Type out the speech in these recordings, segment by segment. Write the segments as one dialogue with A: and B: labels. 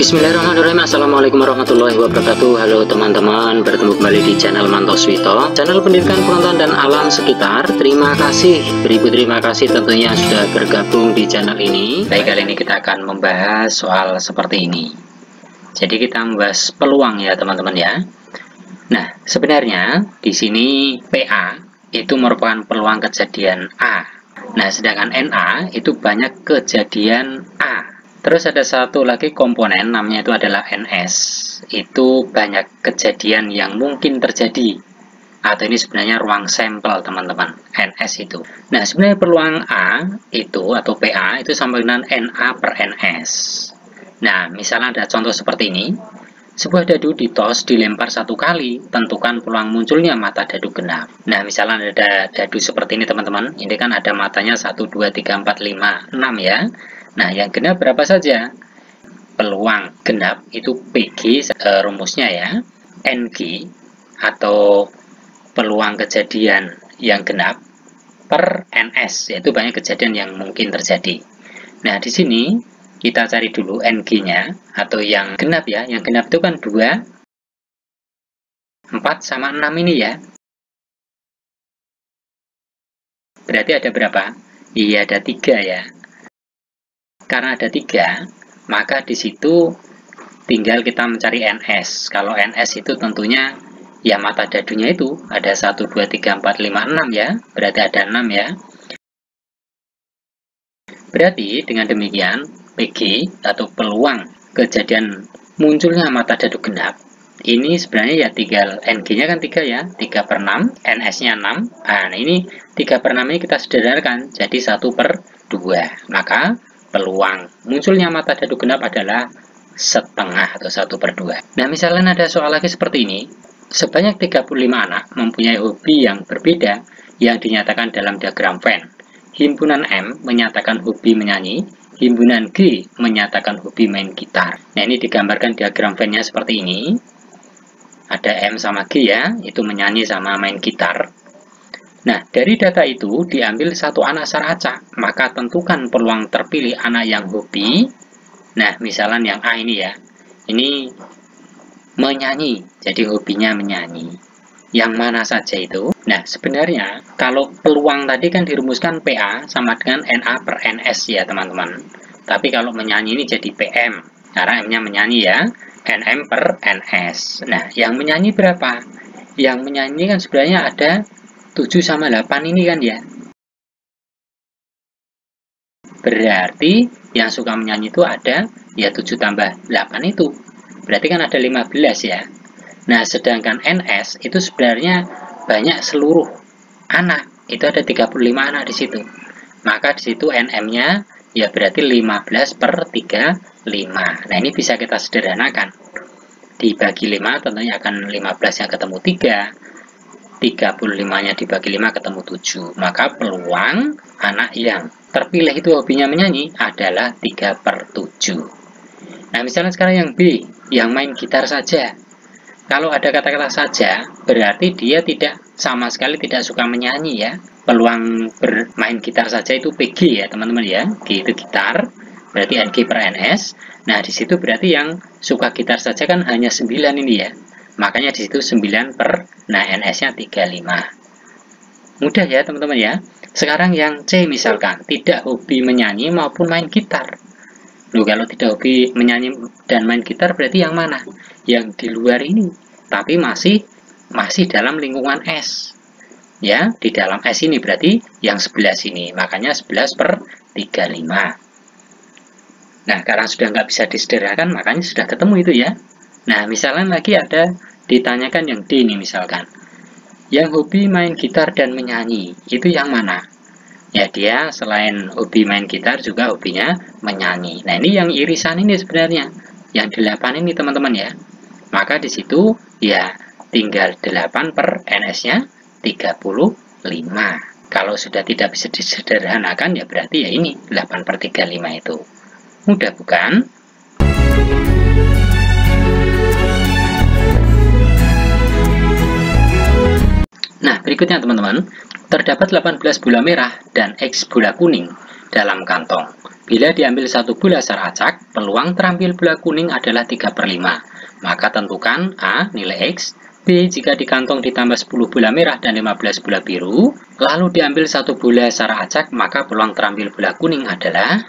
A: Bismillahirrahmanirrahim. Assalamualaikum warahmatullahi wabarakatuh. Halo teman-teman, bertemu kembali di channel Mantoswito, channel pendidikan pengetahuan dan alam sekitar. Terima kasih, beribu terima kasih tentunya sudah bergabung di channel ini. Baik, kali ini kita akan membahas soal seperti ini. Jadi kita membahas peluang ya teman-teman ya. Nah, sebenarnya di sini PA itu merupakan peluang kejadian A. Nah, sedangkan NA itu banyak kejadian A. Terus ada satu lagi komponen namanya itu adalah NS. Itu banyak kejadian yang mungkin terjadi. Atau ini sebenarnya ruang sampel teman-teman, NS itu. Nah, sebenarnya peluang A itu atau PA itu sama dengan NA per NS. Nah, misalnya ada contoh seperti ini. Sebuah dadu ditos dilempar satu kali, tentukan peluang munculnya mata dadu genap. Nah, misalnya ada dadu seperti ini teman-teman. Ini kan ada matanya 1, 2, 3, 4, 5, 6 ya. Nah, yang genap berapa saja? Peluang genap itu PG rumusnya ya. NG atau peluang kejadian yang genap per NS, yaitu banyak kejadian yang mungkin terjadi. Nah, di sini kita cari dulu NG-nya atau yang genap ya. Yang genap itu kan 2, 4 sama 6 ini ya. Berarti ada berapa? Iya, ada 3 ya. Karena ada 3, maka di situ tinggal kita mencari NS. Kalau NS itu tentunya ya mata dadunya itu ada 1, 2, 3, 4, 5, 6 ya. Berarti ada 6 ya. Berarti dengan demikian PG atau peluang kejadian munculnya mata dadu genap ini sebenarnya ya tinggal NG-nya kan 3 ya. 3 per 6, NS-nya 6. Nah, ini 3 per 6 ini kita sederhanakan jadi 1 per 2. Maka peluang munculnya mata dadu genap adalah setengah atau 1 per 2. Nah, misalnya ada soal lagi seperti ini. Sebanyak 35 anak mempunyai hobi yang berbeda yang dinyatakan dalam diagram Venn. Himpunan M menyatakan hobi menyanyi, himpunan G menyatakan hobi main gitar. Nah, ini digambarkan diagram Venn-nya seperti ini. Ada M sama G ya, itu menyanyi sama main gitar. Nah, dari data itu diambil satu anak secara acak, maka tentukan peluang terpilih anak yang hobi. Nah, misalnya yang A ini ya, ini menyanyi, jadi hobinya menyanyi. Yang mana saja itu? Nah, sebenarnya kalau peluang tadi kan dirumuskan PA sama dengan NA per NS ya teman-teman. Tapi kalau menyanyi ini jadi PM, karena M-nya menyanyi ya, NM per NS. Nah, yang menyanyi berapa? Yang menyanyi kan sebenarnya ada 7 sama 8 ini kan ya. Berarti yang suka menyanyi itu ada ya 7 tambah 8 itu. Berarti kan ada 15 ya. Nah, sedangkan NS itu sebenarnya banyak seluruh anak. Itu ada 35 anak di situ. Maka di situ NM-nya ya berarti 15 per 35. Nah, ini bisa kita sederhanakan. Dibagi 5 tentunya akan 15 yang ketemu 3. 35-nya dibagi 5 ketemu 7. Maka peluang anak yang terpilih itu hobinya menyanyi adalah 3 per 7. Nah, misalnya sekarang yang B, yang main gitar saja. Kalau ada kata-kata saja, berarti dia tidak sama sekali tidak suka menyanyi ya. Peluang bermain gitar saja itu PG ya teman-teman ya. G itu gitar, berarti NG per NS. Nah, di situ berarti yang suka gitar saja kan hanya 9 ini ya. Makanya di situ 9 per, nah NS-nya 35. Mudah ya teman-teman ya. Sekarang yang C misalkan, tidak hobi menyanyi maupun main gitar. Loh, kalau tidak hobi menyanyi dan main gitar berarti yang mana? Yang di luar ini. Tapi masih dalam lingkungan S. Ya, di dalam S ini berarti yang sebelah sini. Makanya 11 per 35. Nah, karena sudah nggak bisa disederhanakan, makanya sudah ketemu itu ya. Nah, misalnya lagi ada ditanyakan yang D ini misalkan. Yang hobi main gitar dan menyanyi, itu yang mana? Ya, dia selain hobi main gitar juga hobinya menyanyi. Nah, ini yang irisan ini sebenarnya. Yang 8 ini teman-teman ya. Maka di situ ya tinggal 8 per NS-nya 35. Kalau sudah tidak bisa disederhanakan ya berarti ya ini 8 per 35 itu. Mudah bukan? Nah, berikutnya teman-teman, terdapat 18 bola merah dan X bola kuning dalam kantong. Bila diambil 1 bola secara acak, peluang terambil bola kuning adalah 3/5. Maka tentukan A. Nilai X, B. Jika di kantong ditambah 10 bola merah dan 15 bola biru, lalu diambil 1 bola secara acak, maka peluang terambil bola kuning adalah,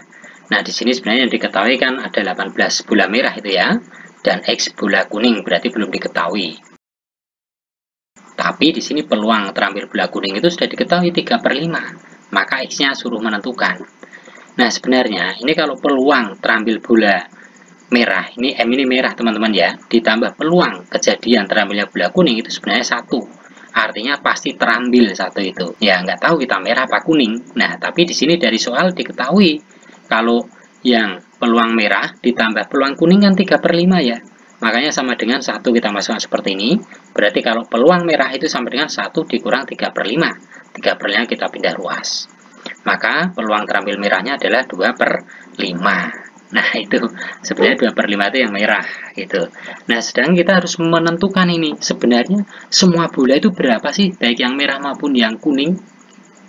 A: nah di sini sebenarnya yang diketahui kan ada 18 bola merah itu ya, dan X bola kuning, berarti belum diketahui. Tapi di sini peluang terambil bola kuning itu sudah diketahui 3/5, maka X-nya suruh menentukan. Nah sebenarnya ini kalau peluang terambil bola merah, ini M ini merah teman-teman ya, ditambah peluang kejadian terambilnya bola kuning itu sebenarnya 1. Artinya pasti terambil 1 itu. Ya nggak tahu kita merah apa kuning. Nah tapi di sini dari soal diketahui kalau yang peluang merah ditambah peluang kuning kan 3/5 ya. Makanya sama dengan 1 kita masukkan seperti ini. Berarti kalau peluang merah itu sama dengan 1 dikurang 3/5. 3/5 kita pindah ruas. Maka peluang terambil merahnya adalah 2/5. Nah itu sebenarnya 2/5 itu yang merah gitu. Nah sedang kita harus menentukan ini sebenarnya semua bola itu berapa sih, baik yang merah maupun yang kuning.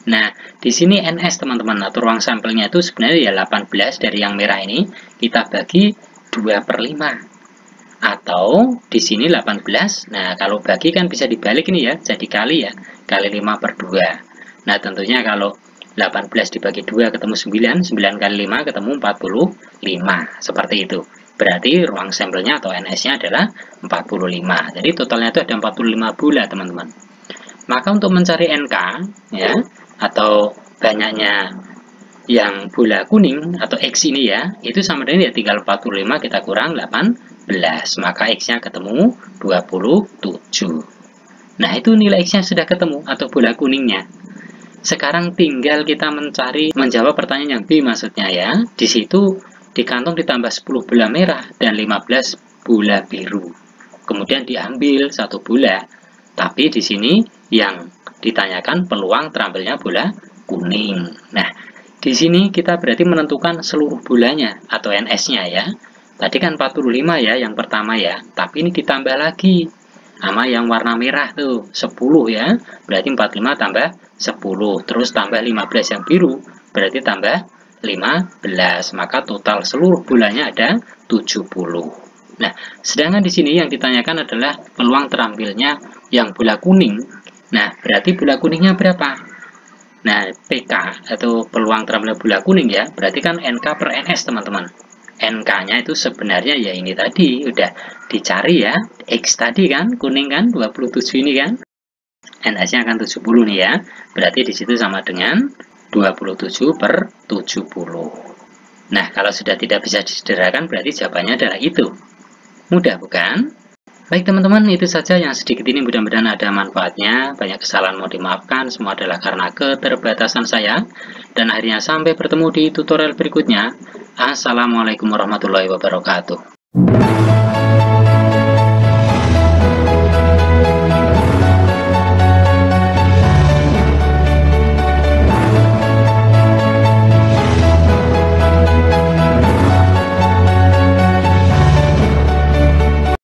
A: Nah di sini NS teman-teman, atau ruang sampelnya itu sebenarnya ya 18 dari yang merah ini kita bagi 2/5. Atau di sini 18. Nah kalau bagi kan bisa dibalik ini ya, jadi kali ya, kali 5/2. Nah tentunya kalau 18 dibagi 2 ketemu 9, 9 kali 5 ketemu 45, seperti itu. Berarti ruang sampelnya atau NS-nya adalah 45. Jadi totalnya itu ada 45 bola, teman-teman. Maka untuk mencari NK, ya, atau banyaknya yang bola kuning atau X ini ya, itu sama dengan ya tinggal 45 kita kurang 18, maka X-nya ketemu 27. Nah, itu nilai X-nya sudah ketemu atau bola kuningnya. Sekarang tinggal kita menjawab pertanyaan yang B maksudnya ya. Di situ di kantong ditambah 10 bola merah dan 15 bola biru. Kemudian diambil 1 bola. Tapi di sini yang ditanyakan peluang terambilnya bola kuning. Nah, di sini kita berarti menentukan seluruh bolanya atau NS-nya ya. Tadi kan 45 ya yang pertama ya. Tapi ini ditambah lagi sama yang warna merah tuh 10 ya, berarti 45 tambah 10, terus tambah 15 yang biru berarti tambah 15, maka total seluruh bolanya ada 70. Nah sedangkan di sini yang ditanyakan adalah peluang terambilnya yang bola kuning. Nah berarti bola kuningnya berapa? Nah PK atau peluang terambil bola kuning ya, berarti kan NK per NS teman-teman. NK-nya itu sebenarnya ya ini tadi udah dicari ya, X tadi kan kuning kan 27 ini kan, NS-nya akan 70 nih ya, berarti di situ sama dengan 27/70. Nah kalau sudah tidak bisa disederhanakan berarti jawabannya adalah itu. Mudah bukan? Baik teman-teman, itu saja yang sedikit ini, mudah-mudahan ada manfaatnya. Banyak kesalahan mau dimaafkan, semua adalah karena keterbatasan saya. Dan akhirnya sampai bertemu di tutorial berikutnya. Assalamualaikum warahmatullahi wabarakatuh.